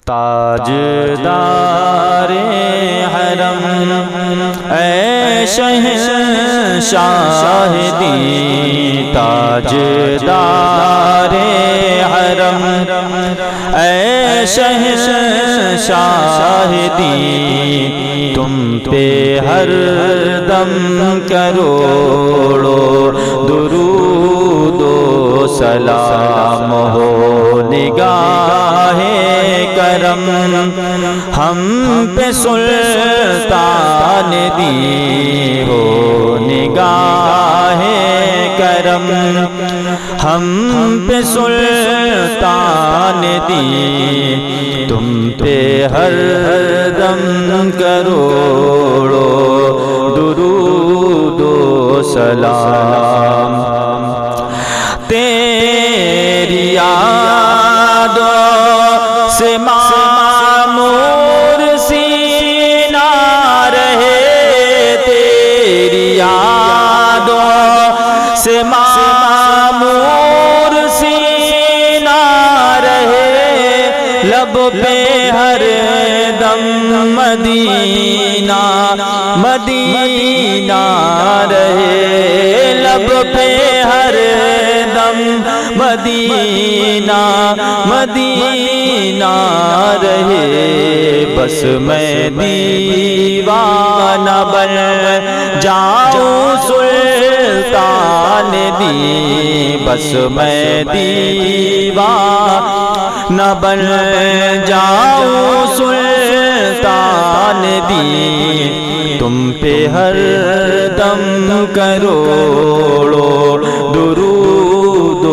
تاجدار حرم اے شہنشاہ دین، تاجدار حرم اے شہنشاہ دین، تم پہ ہر دم کروڑوں درود و سلام ہو، نگاہ کرم ہم پہ سلطان دی ہو، نگاہ کرم ہم پہ سلطان دی، تم پہ ہر دم کروڑوں درود و سلام، تیری یادوں سے معمور سینہ رہے، تیری یادوں سے معمور سینہ رہے، لب پہ ہر دم مدینہ مدینہ رہے، لب پہ ہر دم مدینہ مدینہ رہے، بس میں دیوانہ بن جاؤں سلطان دی، بس میں دیوانہ بن جاؤں سلطان دی، تم پہ ہر دم کروڑوں درود و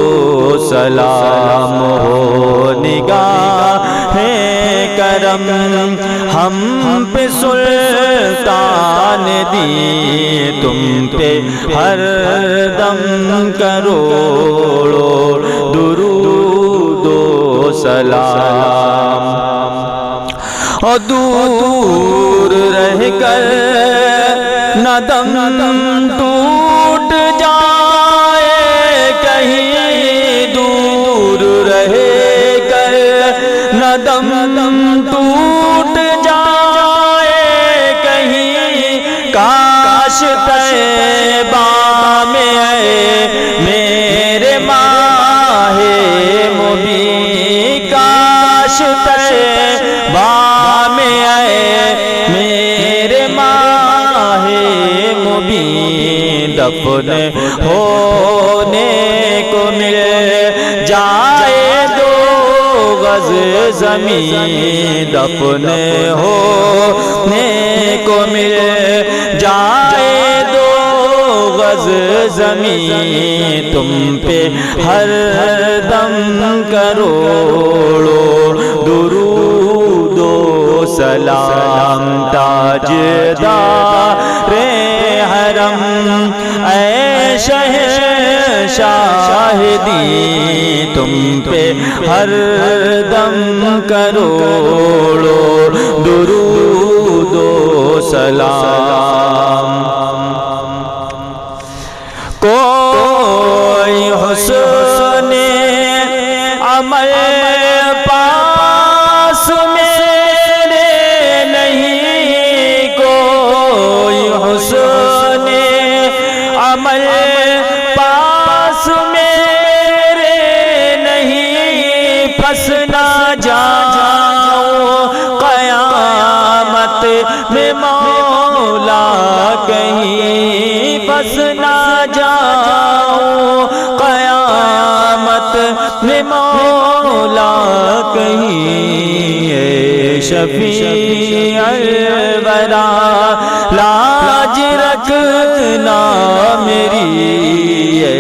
سلام ہو، نگاہ کرم ہم پہ سلطان دی، تم پہ ہر دم کروڑوں درود و سلام، اور دور رہ کر نہ دم ٹوٹ جائے، کہیں دور رہ کر نہ دم ٹوٹ جائے، کہیں کاش طیبہ میں آئے میرے ماہ مبین، کاش طیبہ میں آئے میرے ماہ مبین، دفن ہونے کو مل جائے دو گز زمین، دفن ہونے کو مل جائے دو گز زمین، تم پہ ہر دم کروڑوں درود و سلام، تاجدار حرم اے شہنشاہ دین، تم پہ ہر دم کروڑوں درود و سلام، کوئی حسن عمل پاس میرے نہیں، کوئی حسن عمل پاس میرے نہیں، پھنس نہ جاؤں قیامت میں مولا کہیں، پھنس نہ جاؤں قیامت میں مولا کہیں، اے شفیع الورا لاج رکھنا میری، اے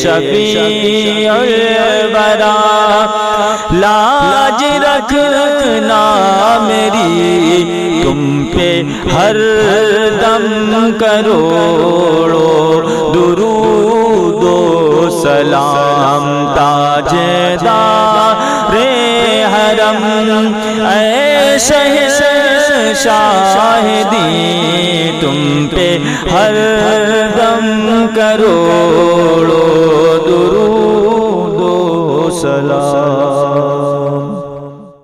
شفیع الورا لاج رکھنا میری، تم پہ ہر دم کروڑوں درود و سلام، تاجدار حرم اے شہنشاہ دین، تم پہ ہر دم کروڑوں درود و سلام۔